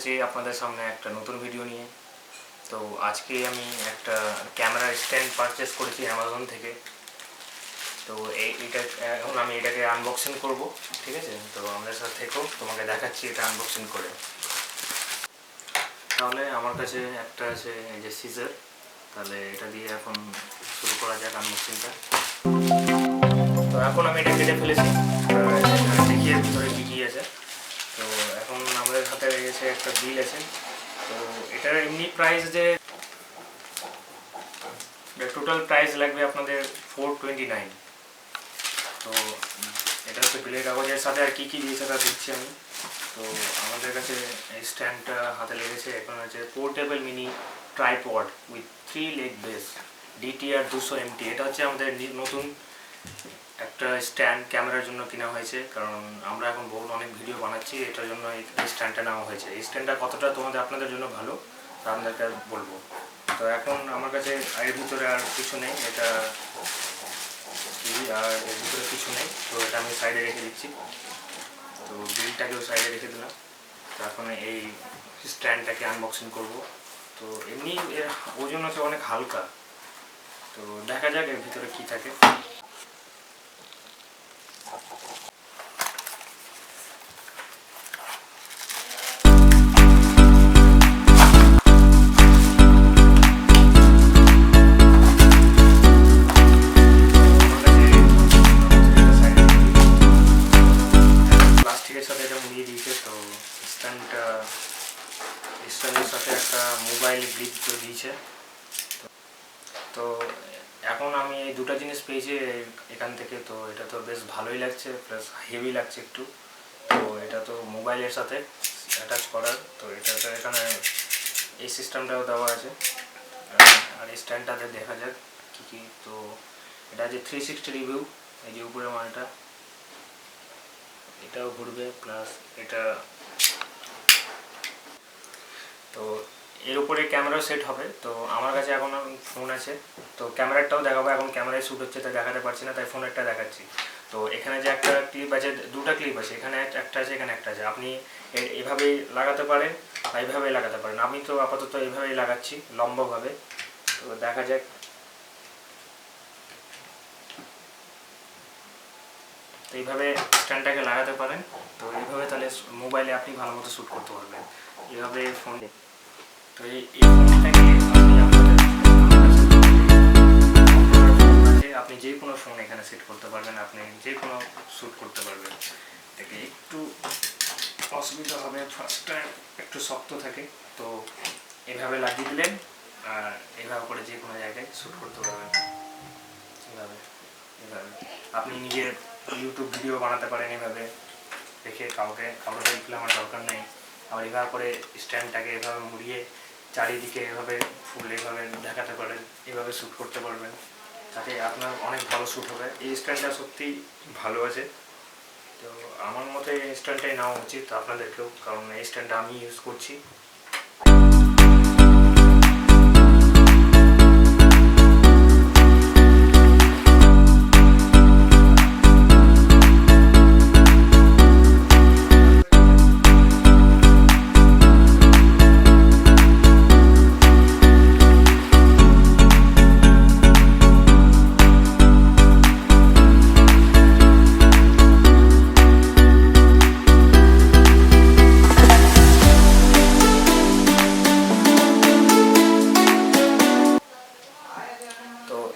এসেছি আপনাদের সামনে একটা নতুন ভিডিও নিয়ে। তো আজকে আমি একটা ক্যামেরা স্ট্যান্ড পারচেস করেছি অ্যামাজন থেকে। তো এইটা এখন আমি এটাকে আনবক্সিং করব, ঠিক আছে? তো আমাদের সাথে থেকেও তোমাকে দেখাচ্ছি এটা আনবক্সিং করে। তাহলে আমার কাছে একটা আছে এই যে সিজার, তাহলে এটা দিয়ে এখন শুরু করা যাক আনবক্সিংটা। তো এখন আমি এটা কেটে ফেলেছি, দেখি এর ভিতরে কী কী আছে। তো এখন আমাদের হাতে রয়েছে একটা বিল আছে। তো এটার এমনি প্রাইস যে টোটাল প্রাইস লাগবে আপনাদের 429। তো এটা হচ্ছে বিলের কাগজের সাথে আর কী কী দিয়েছে তা দিচ্ছি আমি। তো আমাদের কাছে এই স্ট্যান্ডটা হাতে লেগেছে। এখন আছে portable mini tripod with 3 leg base DTR-200 MT। এটা হচ্ছে আমাদের নতুন একটা স্ট্যান্ড ক্যামেরার জন্য কেনা হয়েছে, কারণ আমরা এখন বহুত অনেক ভিডিও বানাচ্ছি, এটার জন্য এই স্ট্যান্ডটা নেওয়া হয়েছে। এই স্ট্যান্ডটা কতটা আপনাদের জন্য ভালো তা আপনাদেরকে বলবো। তো এখন আমার কাছে এর ভিতরে আর কিছু নেই, এটা আর এর ভিতরে কিছু নেই। তো এটা আমি সাইডে রেখে দিচ্ছি। তো বিলটাকেও সাইডে রেখে দিলাম। তো এখন এই স্ট্যান্ডটাকে আনবক্সিং করব। তো এমনি এর ওজন হচ্ছে অনেক হালকা। তো দেখা যাক এর ভিতরে কী থাকে। সাথে এটা মুড়িয়ে দিয়েছে। তো স্ট্যান্ডের সাথে একটা মোবাইল গ্রিপ দিয়েছে। তো এখন আমি এই দুটো জিনিস পেয়েছি এখান থেকে। তো এটা তো বেশ ভালোই লাগছে, প্লাস হেভি লাগছে একটু। তো এটা তো মোবাইলের সাথে অ্যাটাচ করার। তো এটা তো এখানে এই সিস্টেমটাও দেওয়া আছে। আর এই স্ট্যান্ডটাতে দেখা যাক কী কী। তো এটা যে 360 রিভিউ, এই যে উপরে মালটা এটাও ঘুরবে, প্লাস এটা। তো এর উপরে ক্যামেরাও সেট হবে। তো আমার কাছে এখন ফোন আছে, তো ক্যামেরাটাও দেখাবো। এখন ক্যামেরায় শ্যুট হচ্ছে তাই দেখাতে পারছি না, তাই ফোনেরটা দেখাচ্ছি। তো এখানে যে একটা ক্লিপ আছে, দুটো ক্লিপ আছে, এখানে একটা আছে, এখানে একটা আছে। আপনি এভাবেই লাগাতে পারেন বা এইভাবেই লাগাতে পারেন। আমি তো আপাতত এইভাবেই লাগাচ্ছি লম্বভাবে। তো দেখা যাক। তো এইভাবে স্ট্যান্ডটাকে লাগাতে পারেন। তো এইভাবে তাহলে মোবাইলে আপনি ভালো মতো শ্যুট করতে পারবেন এইভাবে ফোনে। তো এই ফোনটাকে আপনি যে কোনো ফোন এখানে সেট করতে পারবেন, আপনি যে কোনো শ্যুট করতে পারবেন। এটাকে একটু অসুবিধা হবে, ফার্স্ট টাইম একটু শক্ত থাকে। তো এভাবে লাগিয়ে দিলেন আর এভাবে করে যে কোনো জায়গায় শ্যুট করতে পারবেন। এভাবে আপনি নিজের ইউটিউব ভিডিও বানাতে পারেন এভাবে দেখে, কাউকে হেল্প আমার দরকার নেই। আবার এভাবে করে স্ট্যান্ডটাকে এভাবে মুড়িয়ে চারিদিকে এভাবে ফুল এভাবে দেখাতে পারেন, এভাবে শ্যুট করতে পারবেন, তাতে আপনার অনেক ভালো শ্যুট হবে। এই স্ট্যান্ডটা সত্যিই ভালো আছে। তো আমার মতে এই স্ট্যান্ডটাই নেওয়া উচিত আপনাদেরকেও, কারণ এই স্ট্যান্ডটা আমি ইউজ করছি।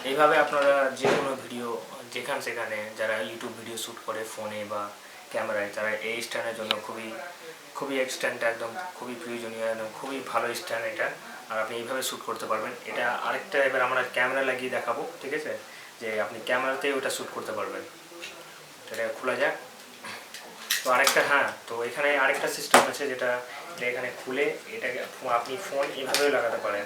এইভাবে আপনারা যে কোনো ভিডিও সেখানে যারা ইউটিউব ভিডিও শ্যুট করে ফোনে বা ক্যামেরায়, তারা এই স্ট্যান্ডের জন্য খুবই স্ট্যান্ডটা একদম খুবই প্রয়োজনীয়, একদম খুবই ভালো স্ট্যান্ড এটা। আর আপনি এইভাবে শ্যুট করতে পারবেন। এটা আরেকটা এবার আমরা ক্যামেরা লাগিয়ে দেখাবো, ঠিক আছে? যে আপনি ক্যামেরাতেই ওটা শ্যুট করতে পারবেন। এটা খোলা যাক। তো আরেকটা, হ্যাঁ, তো এখানে আরেকটা সিস্টেম আছে যেটা এখানে খুলে এটাকে আপনি ফোন এভাবেও লাগাতে পারেন।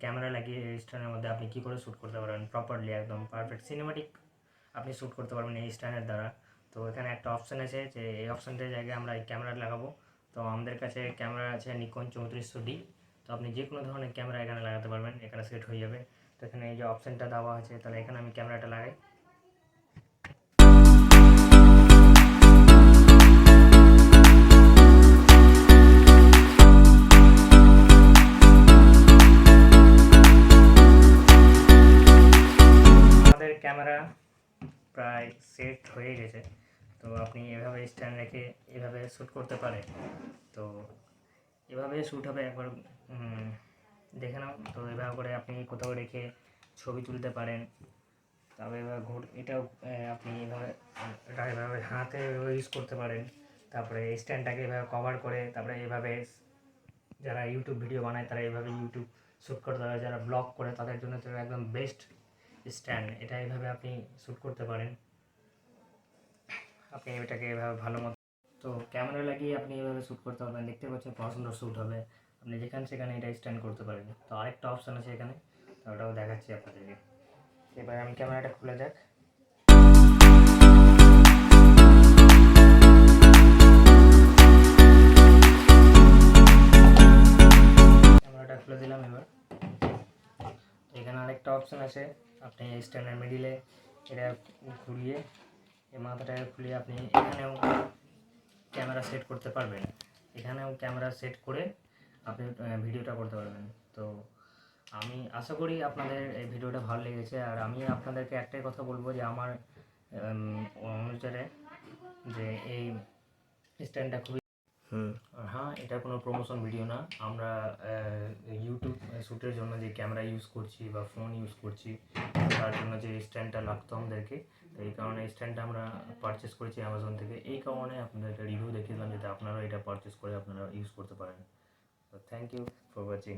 ক্যামেরা লাগিয়ে এই স্ট্যান্ডের মধ্যে আপনি কী করে শ্যুট করতে পারবেন প্রপারলি, একদম পারফেক্ট সিনেমাটিক আপনি শ্যুট করতে পারবেন এই স্ট্যান্ডের দ্বারা। তো এখানে একটা অপশান আছে যে এই অপশানটার জায়গায় আমরা এই ক্যামেরা লাগাবো। তো আমাদের কাছে ক্যামেরা আছে নিকন 3400D। তো আপনি যে কোনো ধরনের ক্যামেরা এখানে লাগাতে পারবেন, এখানে সেট হয়ে যাবে। তো এখানে এই যে অপশানটা দেওয়া আছে, তাহলে এখানে আমি ক্যামেরাটা লাগাই। আমাদের ক্যামেরা প্রায় সেট হয়ে গেছে। তো আপনি এভাবে স্ট্যান্ড রেখে এভাবে শ্যুট করতে পারেন। তো এভাবে শ্যুট হবে, একবার দেখে নাও। তো এভাবে করে আপনি কোথাও রেখে ছবি তুলতে পারেন। তারপরে এভাবে এটাও আপনি এভাবে হাতে ইউজ করতে পারেন। তারপরে স্ট্যান্ডটাকে এভাবে কভার করে তারপরে এভাবে যারা ইউটিউব ভিডিও বানায় তারা এভাবে ইউটিউব শ্যুট করতে পারে, যারা ব্লগ করে তাদের জন্য তো একদম বেস্ট স্ট্যান্ড এটা। এভাবে আপনি শ্যুট করতে পারেন, আপনি এটাকে এভাবে ভালো মতো। তো ক্যামেরা লাগিয়ে আপনি এভাবে শ্যুট করতে পারবেন, দেখতে পাচ্ছেন কত সুন্দর শ্যুট হবে। আপনি যেখানে সেখানে এটা স্ট্যান্ড করতে পারেন। তো আরেকটা অপশান আছে এখানে, তো ওটাও দেখাচ্ছি আপনাদেরকে। এবার আমি ক্যামেরাটা খুলে যাক। ক্যামেরাটা খুলে দিলাম। এবার এখানে আরেকটা অপশান আছে, আপনি স্ট্যান্ডের মিডিলে এটা ঘুরিয়ে এই মাথাটা খুলিয়ে আপনি এখানেও ক্যামেরা সেট করতে পারবেন। এখানেও ক্যামেরা সেট করে আপনি ভিডিওটা করতে পারবেন। তো আমি আশা করি আপনাদের এই ভিডিওটা ভালো লেগেছে। আর আমি আপনাদেরকে একটাই কথা বলবো যে আমার অনুসারে যে এই স্ট্যান্ডটা খুবই হ্যাঁ, এটা কোনো প্রমোশন ভিডিও না। আমরা ইউটিউব শ্যুটের জন্য যে ক্যামেরা ইউজ করছি বা ফোন ইউজ করছি, তার জন্য যে স্ট্যান্ডটা লাগতো আমাদেরকে, তো এই কারণে স্ট্যান্ডটা আমরা পারচেস করেছি অ্যামাজন থেকে। এই কারণে আপনাদেরকে রিভিউ দেখিয়ে দিলাম যাতে আপনারা এটা পারচেস করে আপনারা ইউজ করতে পারেন। তো থ্যাংক ইউ ফর ওয়াচিং।